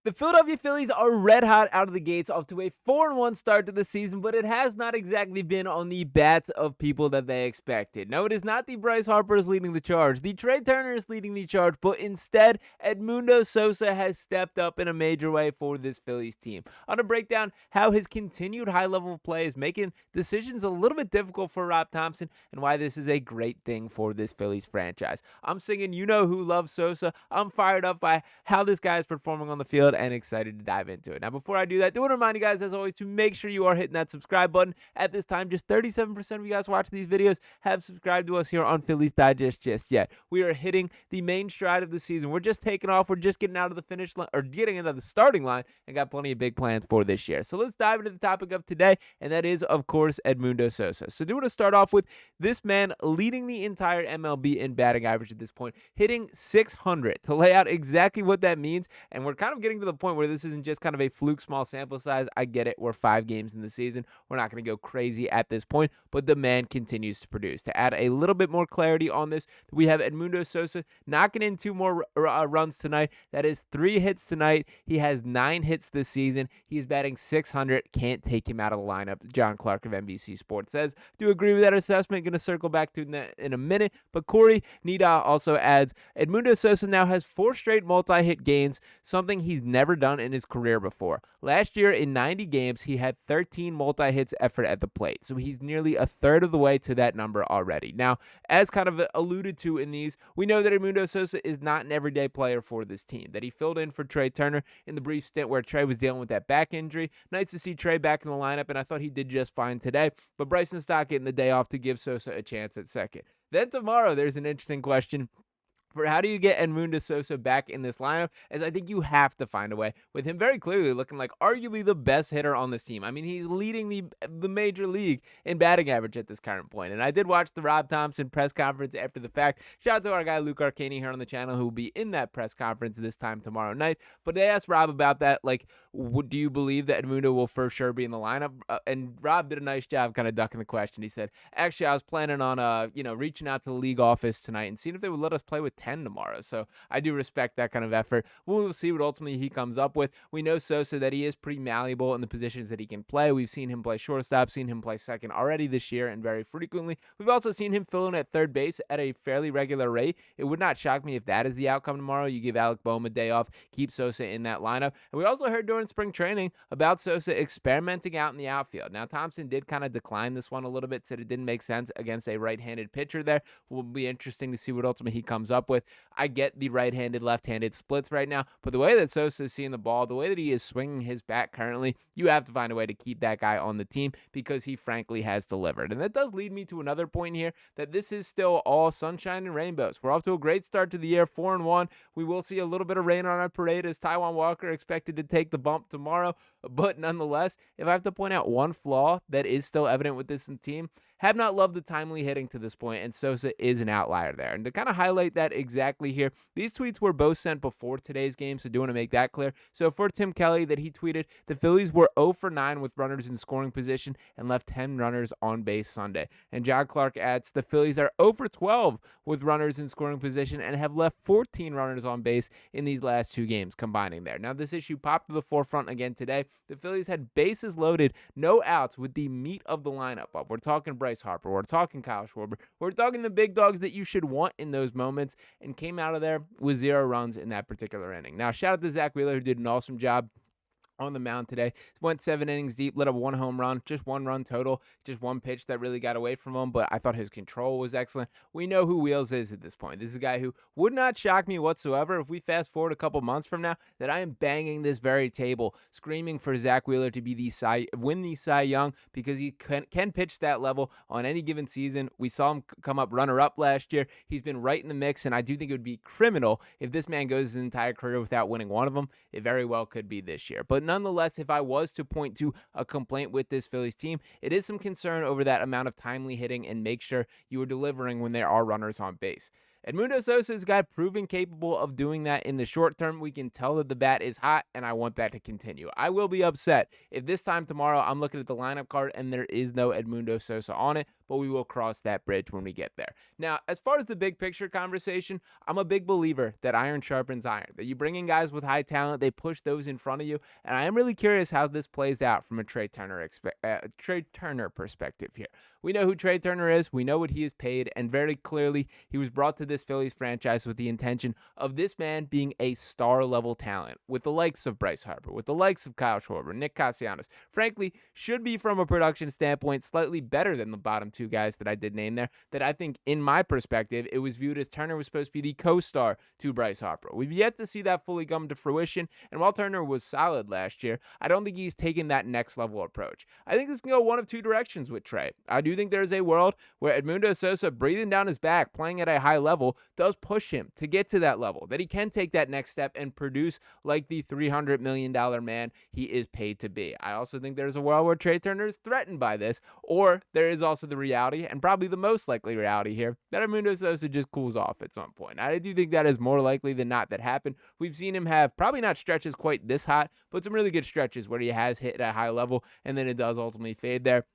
The Philadelphia Phillies are red hot out of the gates off to a 4-1 start to the season, but it has not exactly been on the bats of people that they expected. No, it is not the Bryce Harper leading the charge. The Trea Turner is leading the charge, but instead, Edmundo Sosa has stepped up in a major way for this Phillies team. On to break down how his continued high level of play is making decisions a little bit difficult for Rob Thomson and why this is a great thing for this Phillies franchise. I'm singing You Know Who Loves Sosa. I'm fired up by how this guy is performing on the field and excited to dive into it. Now, before I do that, I do want to remind you guys, as always, to make sure you are hitting that subscribe button. At this time, just 37% of you guys watching these videos have subscribed to us here on Phillies Digest just yet. We are hitting the main stride of the season. We're just taking off. We're just getting out of the finish line, or getting into the starting line, and got plenty of big plans for this year. So let's dive into the topic of today, and that is, of course, Edmundo Sosa. So do want to start off with this man leading the entire MLB in batting average at this point, hitting 600. To lay out exactly what that means, and we're kind of getting to the point where this isn't just kind of a fluke small sample size. I get it. We're 5 games in the season. We're not going to go crazy at this point, but the man continues to produce. To add a little bit more clarity on this, we have Edmundo Sosa knocking in 2 more runs tonight. That is 3 hits tonight. He has 9 hits this season. He's batting 600. Can't take him out of the lineup. John Clark of NBC Sports says, do agree with that assessment. Going to circle back to that in a minute. But Corey Nida also adds, Edmundo Sosa now has 4 straight multi-hit games, something he's never done in his career before. Last year, in 90 games, he had 13 multi-hits effort at the plate, so he's nearly a third of the way to that number already. Now, as kind of alluded to in these, we know that Edmundo Sosa is not an everyday player for this team, that he filled in for Trea Turner in the brief stint where Trea was dealing with that back injury. Nice to see Trea back in the lineup, and I thought he did just fine today, but Bryson Stott getting the day off to give Sosa a chance at second. Then tomorrow, there's an interesting question for how do you get Edmundo Sosa back in this lineup, as I think you have to find a way, with him very clearly looking like arguably the best hitter on this team. I mean, he's leading the major league in batting average at this current point. And I did watch the Rob Thomson press conference after the fact. Shout out to our guy Luke Arcani here on the channel, who will be in that press conference this time tomorrow night. But they asked Rob about that, like, do you believe that Edmundo will for sure be in the lineup? And Rob did a nice job kind of ducking the question. He said, actually, I was planning on reaching out to the league office tonight and seeing if they would let us play with 10 tomorrow. So I do respect that kind of effort. We'll see what ultimately he comes up with. We know Sosa that he is pretty malleable in the positions that he can play. We've seen him play shortstop, seen him play second already this year and very frequently. We've also seen him fill in at third base at a fairly regular rate. It would not shock me if that is the outcome tomorrow. You give Alec Boehm a day off, keep Sosa in that lineup. And we also heard during spring training about Sosa experimenting out in the outfield. Now, Thomson did kind of decline this one a little bit, said it didn't make sense against a right-handed pitcher there. Will be interesting to see what ultimately he comes up with. I get the right-handed, left-handed splits right now, but the way that Sosa is seeing the ball, the way that he is swinging his bat currently, you have to find a way to keep that guy on the team because he frankly has delivered. And that does lead me to another point here, that this is still all sunshine and rainbows. We're off to a great start to the year, 4-1. We will see a little bit of rain on our parade as Taijuan Walker expected to take the bump tomorrow, but nonetheless, if I have to point out one flaw that is still evident with this team, have not loved the timely hitting to this point, and Sosa is an outlier there. And to kind of highlight that exactly here, these tweets were both sent before today's game, so do want to make that clear. So for Tim Kelly, that he tweeted, the Phillies were 0 for 9 with runners in scoring position and left 10 runners on base Sunday. And John Clark adds, the Phillies are 0 for 12 with runners in scoring position and have left 14 runners on base in these last 2 games combining there. Now, this issue popped to the forefront again today. The Phillies had bases loaded, no outs with the meat of the lineup up. We're talking Bryce Harper. We're talking Kyle Schwarber. We're talking the big dogs that you should want in those moments, and came out of there with 0 runs in that particular inning. Now, shout out to Zack Wheeler, who did an awesome job on the mound today. Went 7 innings deep, let up 1 home run, just 1 run total, just 1 pitch that really got away from him, but I thought his control was excellent. We know who Wheels is at this point. This is a guy who would not shock me whatsoever if we fast forward a couple months from now that I am banging this very table, screaming for Zack Wheeler to be win the Cy Young, because he can pitch that level on any given season. We saw him come up runner-up last year. He's been right in the mix, and I do think it would be criminal if this man goes his entire career without winning one of them. It very well could be this year. But nonetheless, if I was to point to a complaint with this Phillies team, it is some concern over that amount of timely hitting and make sure you are delivering when there are runners on base. Edmundo Sosa is a guy proven capable of doing that in the short term. We can tell that the bat is hot, and I want that to continue. I will be upset if this time tomorrow I'm looking at the lineup card and there is no Edmundo Sosa on it, but we will cross that bridge when we get there. Now, as far as the big picture conversation, I'm a big believer that iron sharpens iron, that you bring in guys with high talent, they push those in front of you, and I am really curious how this plays out from a Trea Turner perspective here. We know who Trea Turner is, we know what he is paid, and very clearly he was brought to this Phillies franchise with the intention of this man being a star-level talent, with the likes of Bryce Harper, with the likes of Kyle Schwarber, Nick Castellanos. Frankly, should be from a production standpoint slightly better than the bottom two guys that I did name there, that I think, in my perspective, it was viewed as Turner was supposed to be the co-star to Bryce Harper. We've yet to see that fully come to fruition, and while Turner was solid last year, I don't think he's taken that next level approach. I think this can go one of two directions with Trea. I do think there's a world where Edmundo Sosa breathing down his back, playing at a high level, does push him to get to that level, that he can take that next step and produce like the $300 million man he is paid to be. I also think there's a world where Trea Turner is threatened by this, or there is also the reality, and probably the most likely reality here, that Edmundo Sosa just cools off at some point. I do think that is more likely than not that happen. We've seen him have probably not stretches quite this hot, but some really good stretches where he has hit at a high level, and then it does ultimately fade there.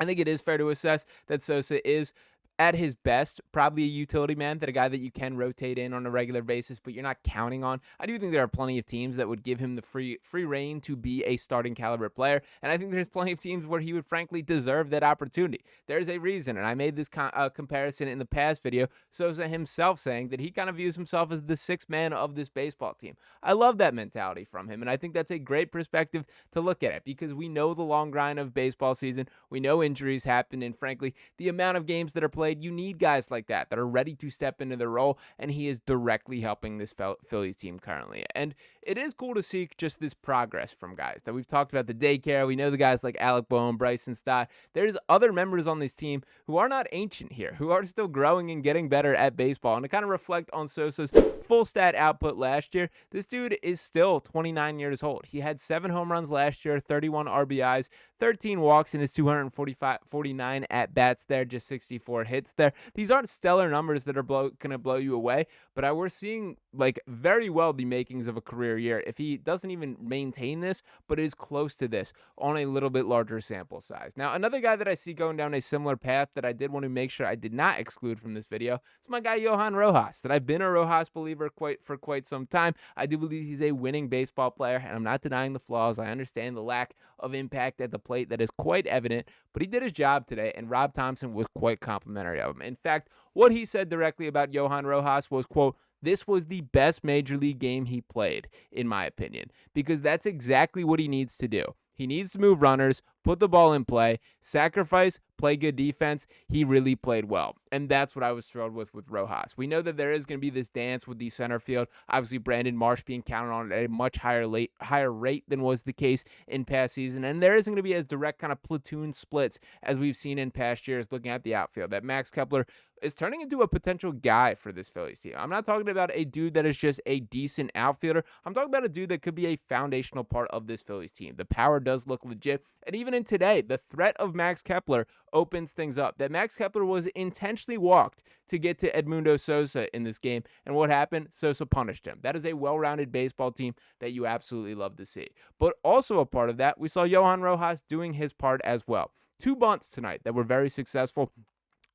I think it is fair to assess that Sosa is, at his best, probably a utility man, that a guy that you can rotate in on a regular basis, but you're not counting on. I do think there are plenty of teams that would give him the free reign to be a starting caliber player, and I think there's plenty of teams where he would frankly deserve that opportunity. There's a reason, and I made this comparison in the past video, Sosa himself saying that he kind of views himself as the sixth man of this baseball team. I love that mentality from him, and I think that's a great perspective to look at it, because we know the long grind of baseball season, we know injuries happen, and frankly, the amount of games that are played, you need guys like that are ready to step into their role, and he is directly helping this Phillies team currently. And it is cool to see just this progress from guys that we've talked about. The daycare, we know the guys like Alec Boehm, Bryson Stott. There's other members on this team who are not ancient here, who are still growing and getting better at baseball. And to kind of reflect on Sosa's full stat output last year, this dude is still 29 years old. He had 7 home runs last year, 31 RBIs, 13 walks in his 249 at-bats there, just 64 hits there. These aren't stellar numbers that are going to blow you away, but we're seeing like very well the makings of a career year if he doesn't even maintain this, but is close to this on a little bit larger sample size. Now, another guy that I see going down a similar path that I did want to make sure I did not exclude from this video is my guy Johan Rojas, that I've been a Rojas believer for quite some time. I do believe he's a winning baseball player, and I'm not denying the flaws. I understand the lack of impact at the plate that is quite evident, but he did his job today, and Rob Thomson was quite complimentary of him. In fact, what he said directly about Johan Rojas was, quote, "This was the best major league game he played, in my opinion," because that's exactly what he needs to do. He needs to move runners, put the ball in play, sacrifice, play good defense. He really played well, and that's what I was thrilled with Rojas. We know that there is going to be this dance with the center field. Obviously, Brandon Marsh being counted on at a much higher rate than was the case in past season, and there isn't going to be as direct kind of platoon splits as we've seen in past years looking at the outfield. That Max Kepler is turning into a potential guy for this Phillies team. I'm not talking about a dude that is just a decent outfielder. I'm talking about a dude that could be a foundational part of this Phillies team. The power does look legit. And even in today, the threat of Max Kepler opens things up. That Max Kepler was intentionally walked to get to Edmundo Sosa in this game. And what happened? Sosa punished him. That is a well-rounded baseball team that you absolutely love to see. But also a part of that, we saw Johan Rojas doing his part as well. 2 bunts tonight that were very successful.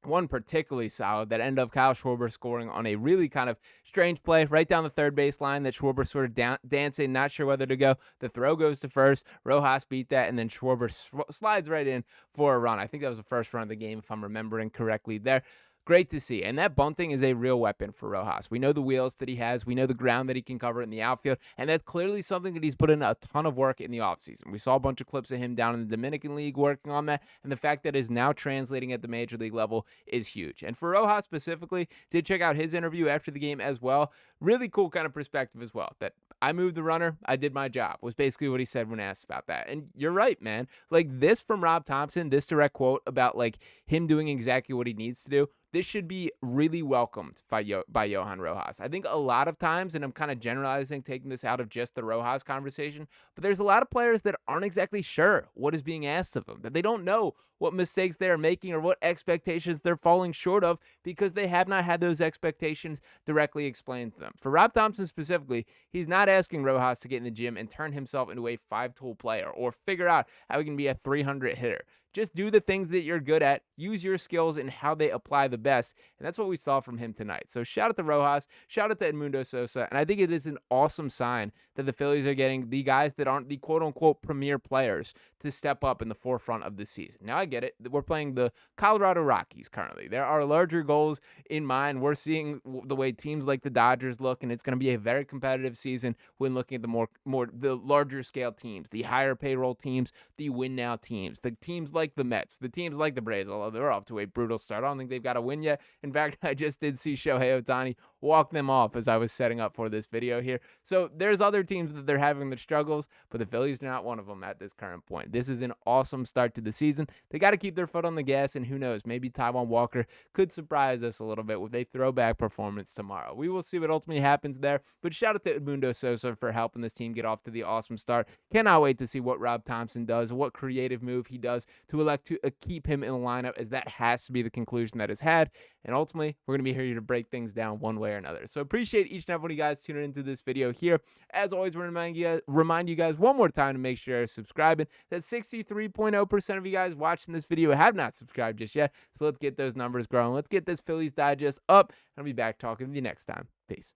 One particularly solid that ended up Kyle Schwarber scoring on a really kind of strange play right down the third base line that Schwarber sort of dancing, not sure whether to go. The throw goes to first. Rojas beat that, and then Schwarber slides right in for a run. I think that was the first run of the game, if I'm remembering correctly there. Great to see. And that bunting is a real weapon for Rojas. We know the wheels that he has. We know the ground that he can cover in the outfield. And that's clearly something that he's put in a ton of work in the offseason. We saw a bunch of clips of him down in the Dominican League working on that. And the fact that it is now translating at the major league level is huge. And for Rojas specifically, did check out his interview after the game as well. Really cool kind of perspective as well. That I moved the runner, I did my job, was basically what he said when asked about that. And you're right, man. Like this from Rob Thomson, this direct quote about like him doing exactly what he needs to do, this should be really welcomed by Johan Rojas. I think a lot of times, and I'm kind of generalizing, taking this out of just the Rojas conversation, but there's a lot of players that aren't exactly sure what is being asked of them, that they don't know what mistakes they are making or what expectations they're falling short of because they have not had those expectations directly explained to them. For Rob Thomson specifically, he's not asking Rojas to get in the gym and turn himself into a five-tool player or figure out how he can be a 300 hitter. Just do the things that you're good at, use your skills and how they apply the best. And that's what we saw from him tonight. So shout out to Rojas, shout out to Edmundo Sosa. And I think it is an awesome sign that the Phillies are getting the guys that aren't the quote unquote premier players to step up in the forefront of the season. Now I get it. We're playing the Colorado Rockies currently. There are larger goals in mind. We're seeing the way teams like the Dodgers look, and it's going to be a very competitive season when looking at the larger scale teams, the higher payroll teams, the win now teams, the teams like the Mets, the teams like the Braves, although they're off to a brutal start. I don't think they've got a win yet. In fact, I just did see Shohei Ohtani walk them off as I was setting up for this video here. So there's other teams that they're having the struggles, but the Phillies are not one of them at this current point. This is an awesome start to the season. They got to keep their foot on the gas, and who knows, maybe Taijuan Walker could surprise us a little bit with a throwback performance tomorrow. We will see what ultimately happens there, but shout out to Edmundo Sosa for helping this team get off to the awesome start. Cannot wait to see what Rob Thomson does, what creative move he does to elect to keep him in the lineup, as that has to be the conclusion that is had. And ultimately, we're going to be here to break things down one way or another. So appreciate each and every one of you guys tuning into this video here. As always, we're going to remind you guys one more time to make sure you're subscribing. That 63.0% of you guys watching this video have not subscribed just yet. So let's get those numbers growing. Let's get this Phillies Digest up. I'll be back talking to you next time. Peace.